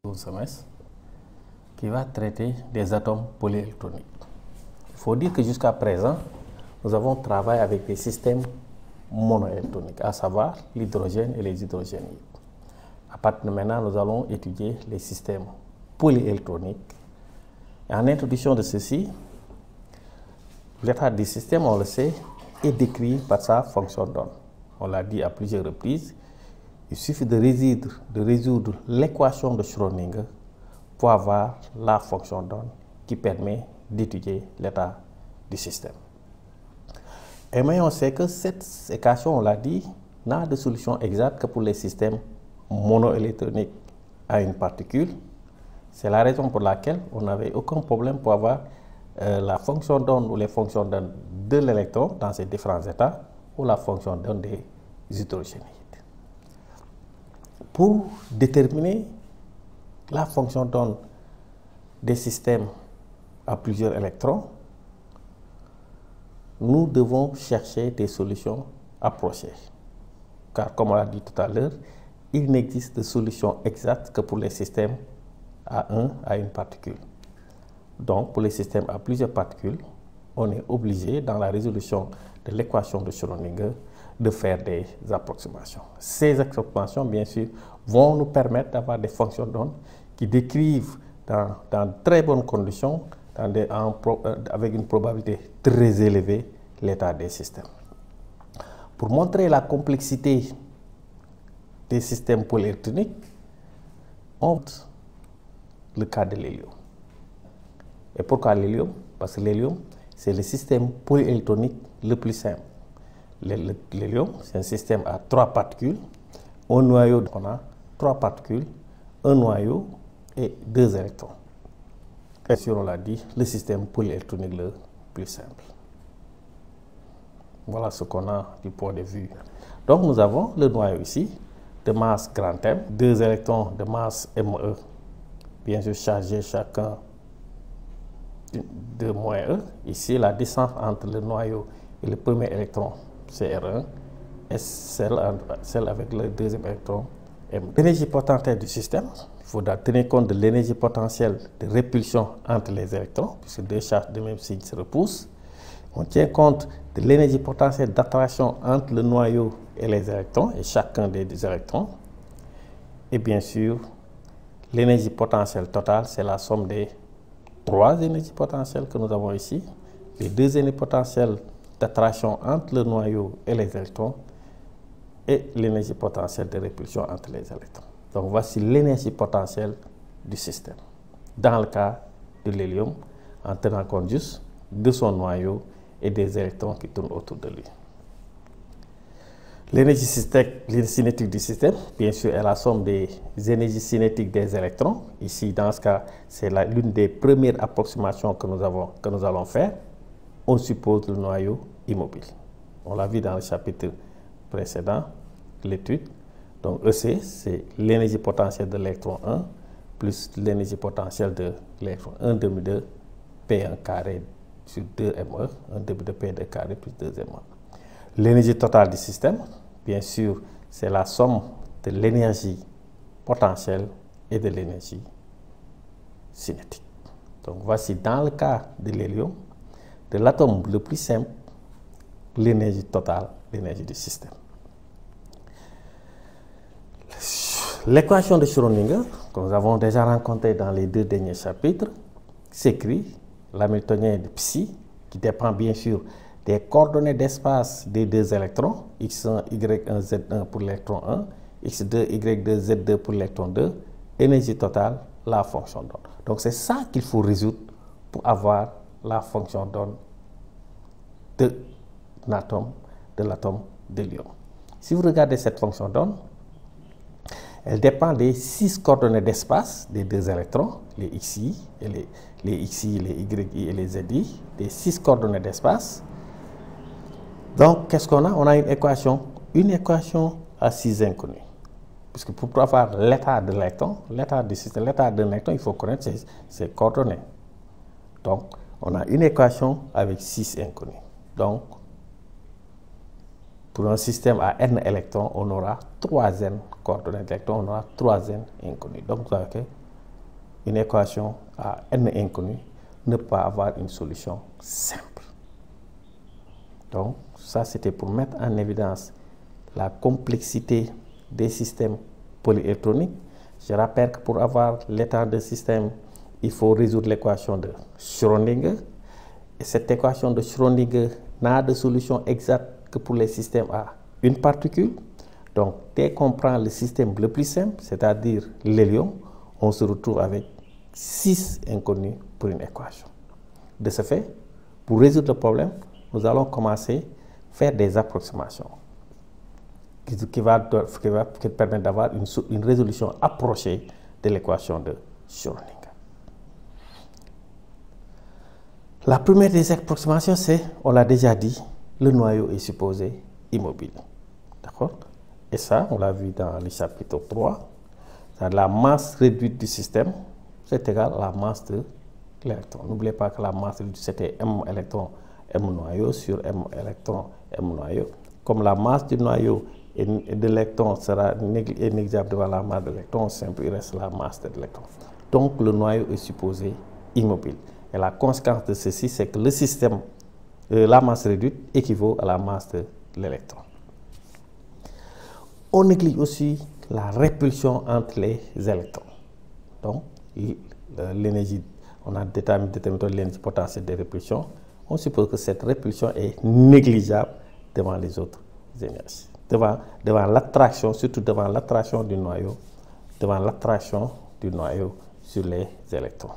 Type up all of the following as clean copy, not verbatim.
au semestre qui va traiter des atomes polyélectroniques. Il faut dire que jusqu'à présent, nous avons travaillé avec des systèmes monoélectroniques, à savoir l'hydrogène et les hydrogènes. À partir de maintenant, nous allons étudier les systèmes polyélectroniques. Et en introduction de ceci, l'état du système, on le sait, est décrit par sa fonction d'onde. On l'a dit à plusieurs reprises, il suffit de résoudre l'équation de Schrödinger pour avoir la fonction d'onde qui permet d'étudier l'état du système. Et mais on sait que cette équation, on l'a dit, n'a de solution exacte que pour les systèmes monoélectroniques à une particule. C'est la raison pour laquelle on n'avait aucun problème pour avoir la fonction d'onde ou les fonctions d'onde de l'électron dans ses différents états ou la fonction d'onde des hydrogénides. Pour déterminer la fonction d'onde des systèmes à plusieurs électrons, nous devons chercher des solutions approchées. Car comme on l'a dit tout à l'heure, il n'existe de solution exacte que pour les systèmes à une particule. Donc, pour les systèmes à plusieurs particules, on est obligé, dans la résolution de l'équation de Schrödinger, de faire des approximations. Ces approximations, bien sûr, vont nous permettre d'avoir des fonctions d'onde qui décrivent dans très bonnes conditions, avec une probabilité très élevée, l'état des systèmes. Pour montrer la complexité des systèmes polyélectroniques, on voit le cas de l'hélium. Et pourquoi l'hélium? Parce que l'hélium, c'est le système polyélectronique le plus simple. L'hélium, c'est un système à 3 particules. Un noyau, on a 3 particules, un noyau et 2 électrons. Et si on l'a dit, le système polyélectronique le plus simple. Voilà ce qu'on a du point de vue. Donc nous avons le noyau ici, de masse grand M, 2 électrons de masse ME, bien sûr chargés chacun de moins E. Ici, la distance entre le noyau et le premier électron, c'est R1, et celle avec le deuxième électron, M. L'énergie potentielle du système, il faudra tenir compte de l'énergie potentielle de répulsion entre les électrons, puisque deux charges de même signe se repoussent. On tient compte de l'énergie potentielle d'attraction entre le noyau et les électrons, et chacun des 2 électrons. Et bien sûr, l'énergie potentielle totale, c'est la somme des 3 énergies potentielles que nous avons ici. Les 2 énergies potentielles d'attraction entre le noyau et les électrons et l'énergie potentielle de répulsion entre les électrons. Donc voici l'énergie potentielle du système. Dans le cas de l'hélium, en tenant compte juste de son noyau et des électrons qui tournent autour de lui. L'énergie cinétique du système, bien sûr, est la somme des énergies cinétiques des électrons. Ici, dans ce cas, c'est l'une des premières approximations que nous allons faire. On suppose le noyau immobile. On l'a vu dans le chapitre précédent, l'étude. Donc, EC, c'est l'énergie potentielle de l'électron 1 plus l'énergie potentielle de l'électron 1 demi de P1 carré sur 2ME, 1 demi de P2 carré plus 2ME. L'énergie totale du système, bien sûr, c'est la somme de l'énergie potentielle et de l'énergie cinétique. Donc voici dans le cas de l'hélium, de l'atome le plus simple, l'énergie totale, l'énergie du système. L'équation de Schrödinger, que nous avons déjà rencontrée dans les 2 derniers chapitres, s'écrit l'hamiltonien de Psi, qui dépend bien sûr des coordonnées d'espace des 2 électrons, x1, y1, z1 pour l'électron 1, x2, y2, z2 pour l'électron 2, énergie totale, la fonction d'onde. Donc c'est ça qu'il faut résoudre pour avoir la fonction d'onde de l'atome d'hélium. Si vous regardez cette fonction d'onde, elle dépend des 6 coordonnées d'espace des 2 électrons, les xi, et les xi, les yi et les zi, des 6 coordonnées d'espace. Donc, qu'est-ce qu'on a? On a une équation à 6 inconnus. Puisque pour avoir l'état de l'électron, l'état du système, l'état d'un électron, il faut connaître ses coordonnées. Donc, on a une équation avec 6 inconnus. Donc, pour un système à n électrons, on aura 3n coordonnées d'électrons, on aura 3n inconnus. Donc, vous avez une équation à n inconnus ne peut pas avoir une solution simple. Donc, ça, c'était pour mettre en évidence la complexité des systèmes polyélectroniques. Je rappelle que pour avoir l'état de système, il faut résoudre l'équation de Schrödinger. Et cette équation de Schrödinger n'a de solution exacte que pour les systèmes à une particule. Donc, dès qu'on prend le système le plus simple, c'est-à-dire l'hélium, on se retrouve avec 6 inconnus pour une équation. De ce fait, pour résoudre le problème, nous allons commencer à faire des approximations qui permettent d'avoir une résolution approchée de l'équation de Schrödinger. La première des approximations, c'est, on l'a déjà dit, le noyau est supposé immobile. D'accord? Et ça, on l'a vu dans le chapitre 3. La masse réduite du système, c'est égal à la masse de l'électron. N'oubliez pas que la masse réduite, c'était M électron, M noyau sur M électron, M noyau. Comme la masse du noyau et de l'électron sera négligeable devant la masse de l'électron, simple, il reste la masse de l'électron. Donc, le noyau est supposé immobile. Et la conséquence de ceci, c'est que le système, la masse réduite équivaut à la masse de l'électron. On néglige aussi la répulsion entre les électrons. Donc, l'énergie, on a déterminé l'énergie potentielle de répulsion. On suppose que cette répulsion est négligeable devant les autres énergies. Devant l'attraction, surtout devant l'attraction du noyau, sur les électrons.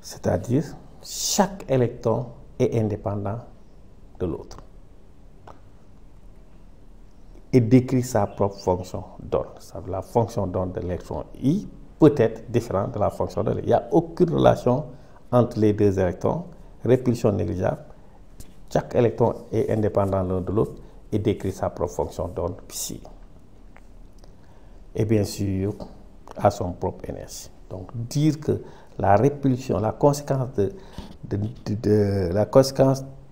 C'est-à-dire, chaque électron est indépendant de l'autre et décrit sa propre fonction d'onde. La fonction d'onde de l'électron I peut être différente de la fonction de l'électron. Il n'y a aucune relation entre les deux électrons, répulsion négligeable. Chaque électron est indépendant l'un de l'autre et décrit sa propre fonction d'onde psi. Et bien sûr, à son propre énergie. Donc, dire que la répulsion, la conséquence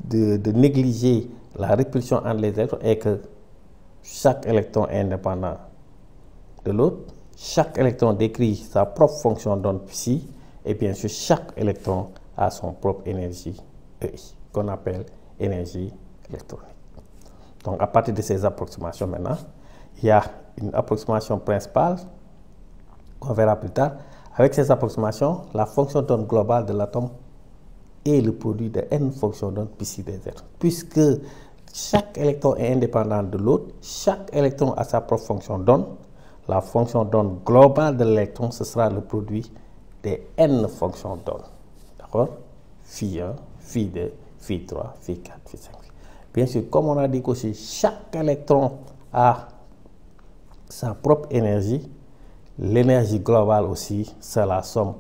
de négliger la répulsion entre les électrons est que chaque électron est indépendant de l'autre, chaque électron décrit sa propre fonction d'onde psi, et bien sûr, chaque électron a son propre énergie EI, qu'on appelle énergie électronique. Donc, à partir de ces approximations maintenant, il y a une approximation principale qu'on verra plus tard. Avec ces approximations, la fonction d'onde globale de l'atome est le produit de n fonctions d'onde psi des électrons. Puisque chaque électron est indépendant de l'autre, chaque électron a sa propre fonction d'onde. La fonction d'onde globale de l'électron, ce sera le produit des n fonctions d'onde. D'accord? Phi 1, phi 2, phi 3, phi 4, phi 5. Bien sûr, comme on a dit aussi, chaque électron a sa propre énergie. L'énergie globale aussi, c'est la somme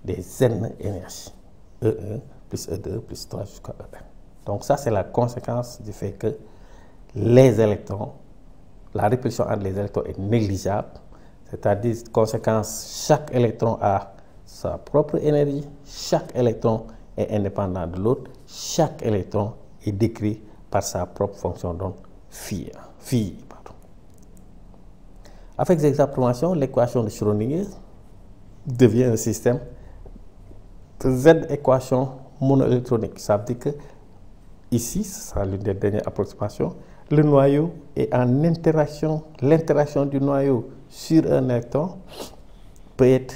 des n énergies. E1 plus E2 plus 3 jusqu'à En. Donc ça, c'est la conséquence du fait que les électrons, la répulsion entre les électrons est négligeable. C'est-à-dire, conséquence, chaque électron a sa propre énergie, chaque électron est indépendant de l'autre, chaque électron est décrit par sa propre fonction d'onde phi. Avec ces approximations, l'équation de Schrödinger devient un système de Z-équation monoélectronique. Ça veut dire que ici, ce sera l'une des dernières approximations, le noyau est en interaction, l'interaction du noyau sur un électron peut être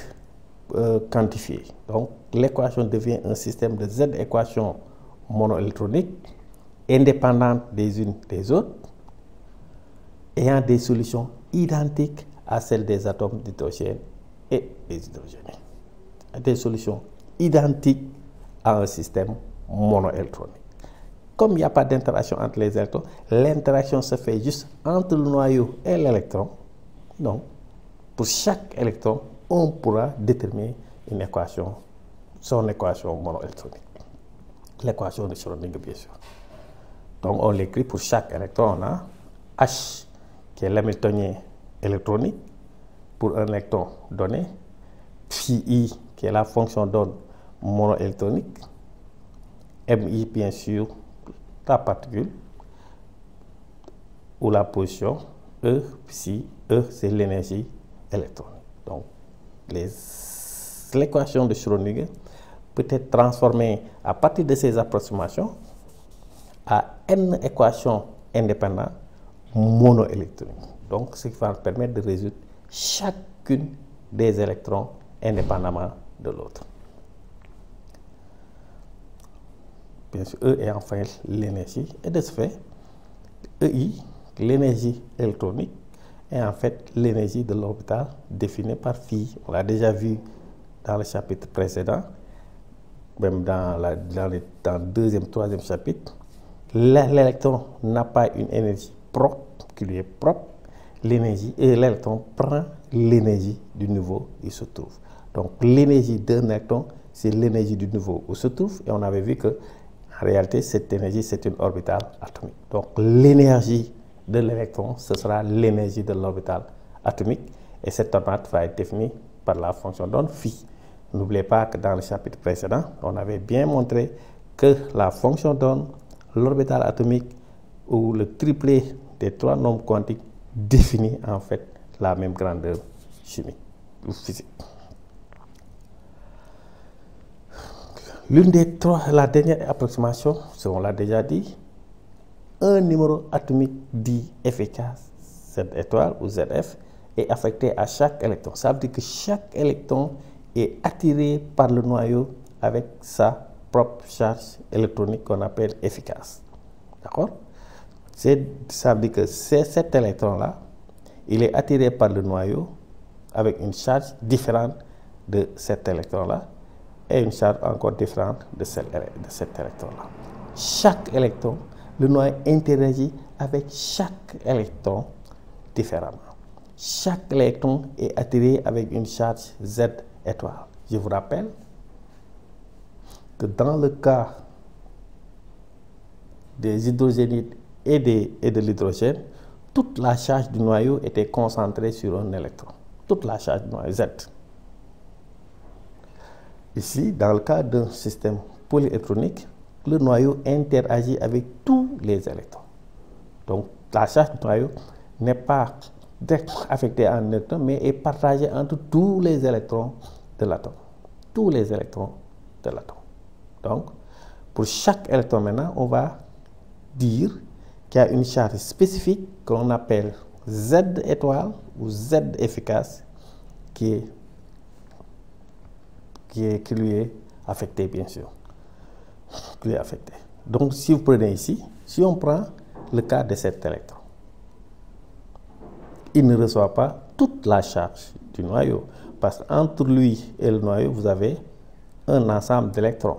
quantifiée. Donc, l'équation devient un système de Z-équation monoélectronique, indépendante des unes des autres, ayant des solutions identiques à celles des atomes d'hydrogène et des hydrogènes. Des solutions identiques à un système monoélectronique. Comme il n'y a pas d'interaction entre les électrons, l'interaction se fait juste entre le noyau et l'électron. Donc, pour chaque électron, on pourra déterminer une équation, son équation monoélectronique. L'équation de Schrödinger, bien sûr. Donc, on l'écrit pour chaque électron. On a H, qui est l'hamiltonien électronique, pour un électron donné. Phi I, qui est la fonction d'onde monoélectronique. Mi, bien sûr, la particule ou la position. E, psi, E, c'est l'énergie électronique. Donc, les l'équation de Schrödinger peut être transformée à partir de ces approximations à n équations indépendantes monoélectroniques. Donc, ce qui va permettre de résoudre chacune des électrons indépendamment de l'autre. Bien sûr, E est enfin l'énergie, et de ce fait, EI, l'énergie électronique, est en fait l'énergie de l'orbital définie par phi. On l'a déjà vu dans le chapitre précédent, même dans le deuxième, troisième chapitre. L'électron n'a pas une énergie propre, qui lui est propre. L'électron prend l'énergie du niveau où il se trouve. Donc l'énergie d'un électron, c'est l'énergie du niveau où il se trouve. Et on avait vu que en réalité, cette énergie, c'est une orbitale atomique. Donc l'énergie de l'électron, ce sera l'énergie de l'orbital atomique. Et cette ordonnance va être définie par la fonction d'onde phi. N'oubliez pas que dans le chapitre précédent, on avait bien montré que la fonction d'onde, l'orbital atomique ou le triplet des trois nombres quantiques définit en fait la même grandeur chimique ou physique. L'une des trois, la dernière approximation, on l'a déjà dit, un numéro atomique dit efficace, Z étoile ou ZF, est affecté à chaque électron. Ça veut dire que chaque électron est attiré par le noyau avec sa propre charge électronique qu'on appelle efficace. D'accord? Ça veut dire que cet électron-là, il est attiré par le noyau avec une charge différente de cet électron-là et une charge encore différente de cet électron-là. Chaque électron, le noyau interagit avec chaque électron différemment. Chaque électron est attiré avec une charge Z étoile. Je vous rappelle que dans le cas des hydrogénides et de l'hydrogène, toute la charge du noyau était concentrée sur un électron. Toute la charge du noyau Z. Ici, dans le cas d'un système polyélectronique, le noyau interagit avec tous les électrons. Donc, la charge du noyau n'est pas affectée à un électron, mais est partagée entre tous les électrons de l'atome. Tous les électrons de l'atome. Donc, pour chaque électron maintenant, on va dire qu'il y a une charge spécifique qu'on appelle Z étoile ou Z efficace qui lui est affectée, bien sûr. Qui lui est affectée. Donc, si vous prenez ici, si on prend le cas de cet électron, il ne reçoit pas toute la charge du noyau, parce qu'entre lui et le noyau, vous avez un ensemble d'électrons.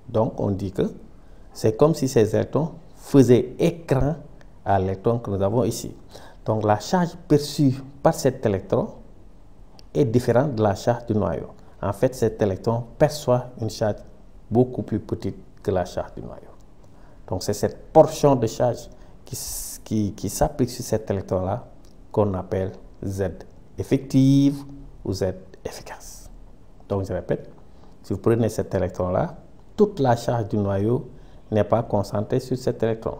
Donc, on dit que c'est comme si ces électrons faisaient écran à l'électron que nous avons ici. Donc, la charge perçue par cet électron est différente de la charge du noyau. En fait, cet électron perçoit une charge beaucoup plus petite que la charge du noyau. Donc, c'est cette portion de charge qui s'applique sur cet électron-là qu'on appelle Z effective ou Z efficace. Donc, je répète, si vous prenez cet électron-là, toute la charge du noyau n'est pas concentrée sur cet électron.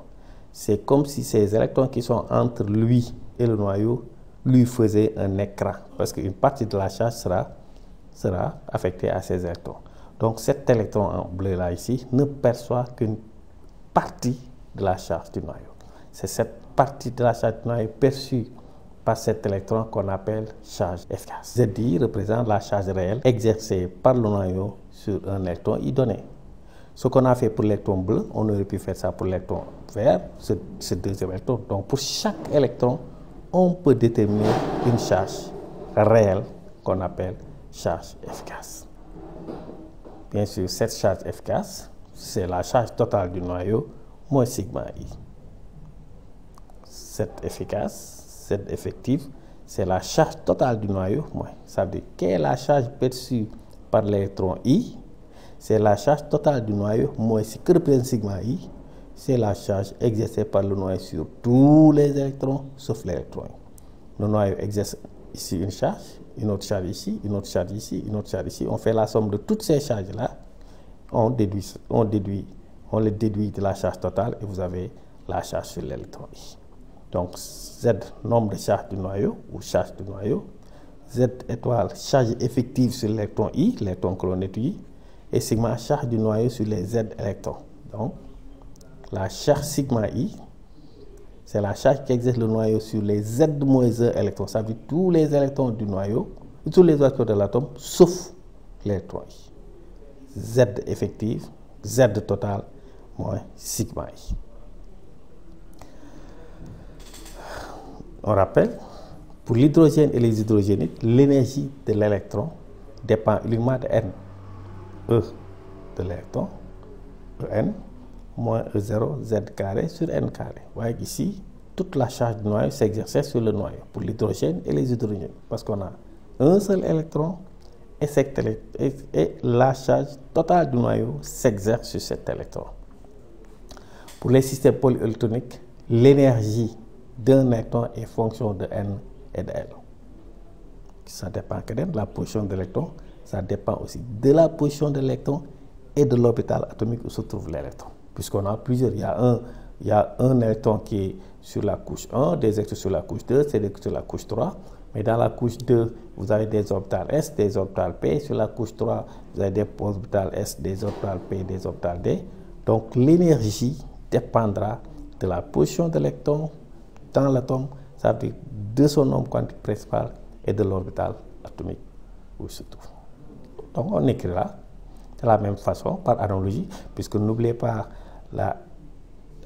C'est comme si ces électrons qui sont entre lui et le noyau lui faisaient un écran, parce qu'une partie de la charge sera affectée à ces électrons. Donc cet électron en bleu là ici ne perçoit qu'une partie de la charge du noyau. C'est cette partie de la charge du noyau perçue par cet électron qu'on appelle charge efficace. ZI représente la charge réelle exercée par le noyau sur un électron I donné. Ce qu'on a fait pour l'électron bleu, on aurait pu faire ça pour l'électron vert, ce deuxième électron. Donc pour chaque électron, on peut déterminer une charge réelle qu'on appelle charge efficace. Bien sûr, cette charge efficace, c'est la charge totale du noyau moins sigma I. Cette efficace, cette effective, c'est la charge totale du noyau moins. Ça veut dire quelle est la charge perçue par l'électron I, c'est la charge totale du noyau moins ce que représente sigma I, c'est la charge exercée par le noyau sur tous les électrons sauf l'électron. Le noyau exerce ici une charge, une autre charge ici, une autre charge ici, une autre charge ici. On fait la somme de toutes ces charges-là, on les déduit de la charge totale et vous avez la charge sur l'électron I. Donc Z, nombre de charges du noyau ou charge du noyau, Z étoile charge effective sur l'électron I, l'électron que l'on étudie, et sigma charge du noyau sur les Z électrons. Donc, la charge sigma I, c'est la charge qu'exerce le noyau sur les Z-1 électrons. Ça veut dire tous les électrons du noyau, tous les électrons de l'atome, sauf l'électron I. Z effective, Z total, moins sigma I. On rappelle, pour l'hydrogène et les hydrogénides, l'énergie de l'électron dépend uniquement de N. E de l'électron, En, moins E0, Z carré sur N carré. Vous voyez ici, toute la charge du noyau s'exerçait sur le noyau, pour l'hydrogène et les hydrogènes, parce qu'on a un seul électron et la charge totale du noyau s'exerce sur cet électron. Pour les systèmes polyélectroniques, l'énergie d'un électron est fonction de N et de L. Ça dépend que de la position de l'électron, ça dépend aussi de la position de l'électron et de l'orbital atomique où se trouve l'électron. Puisqu'on a plusieurs, il y a un électron qui est sur la couche 1, des électrons sur la couche 2, c'est sur la couche 3. Mais dans la couche 2, vous avez des orbitales S, des orbitales P. Sur la couche 3, vous avez des orbitales S, des orbitales P, des orbitales D. Donc l'énergie dépendra de la position de l'électron dans l'atome, ça veut dire de son nombre quantique principal et de l'orbital atomique où il se trouve. Donc on écrira de la même façon, par analogie, puisque n'oubliez pas,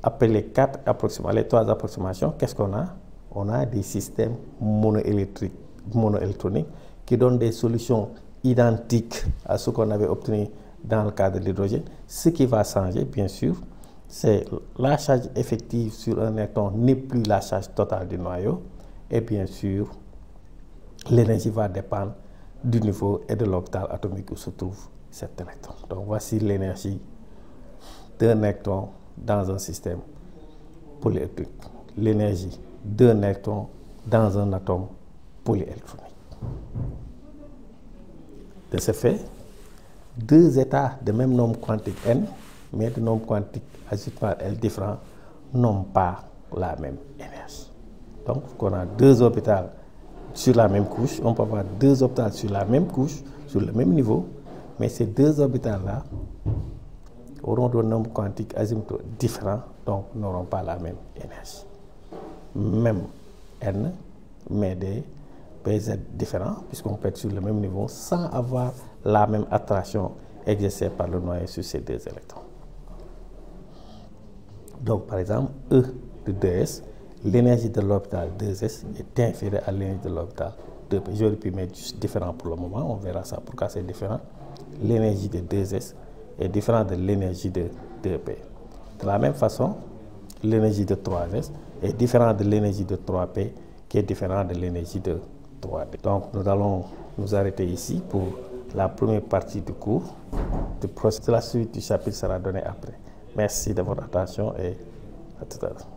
après les 3 approximations, qu'est-ce qu'on a? On a des systèmes monoélectroniques qui donnent des solutions identiques à ce qu'on avait obtenu dans le cas de l'hydrogène. Ce qui va changer, bien sûr, c'est la charge effective sur un électron n'est plus la charge totale du noyau. Et bien sûr, l'énergie va dépendre du niveau et de l'orbital atomique où se trouve cet électron. Donc voici l'énergie d'un électron dans un système polyélectronique. L'énergie d'un électron dans un atome polyélectronique. De ce fait, deux états de même nombre quantique n, mais de nombre quantique ajouté par L différents, n'ont pas la même énergie. Donc, on a deux orbitales sur la même couche, on peut avoir deux orbitales sur la même couche, sur le même niveau, mais ces deux orbitales-là auront des nombres quantiques azimutaux différents, donc n'auront pas la même énergie. Même N, mais des BZ différents, puisqu'on peut être sur le même niveau sans avoir la même attraction exercée par le noyau sur ces deux électrons. Donc, par exemple, E de 2s, l'énergie de l'orbital 2s est inférieure à l'énergie de l'orbital 2p. J'aurais pu mettre juste différent pour le moment, on verra ça pourquoi c'est différent. L'énergie de 2s est différente de l'énergie de 2p. De la même façon, l'énergie de 3s est différente de l'énergie de 3p, qui est différente de l'énergie de 3d. Donc, nous allons nous arrêter ici pour la première partie du cours. La suite du chapitre sera donnée après. Merci de votre attention et à tout à l'heure.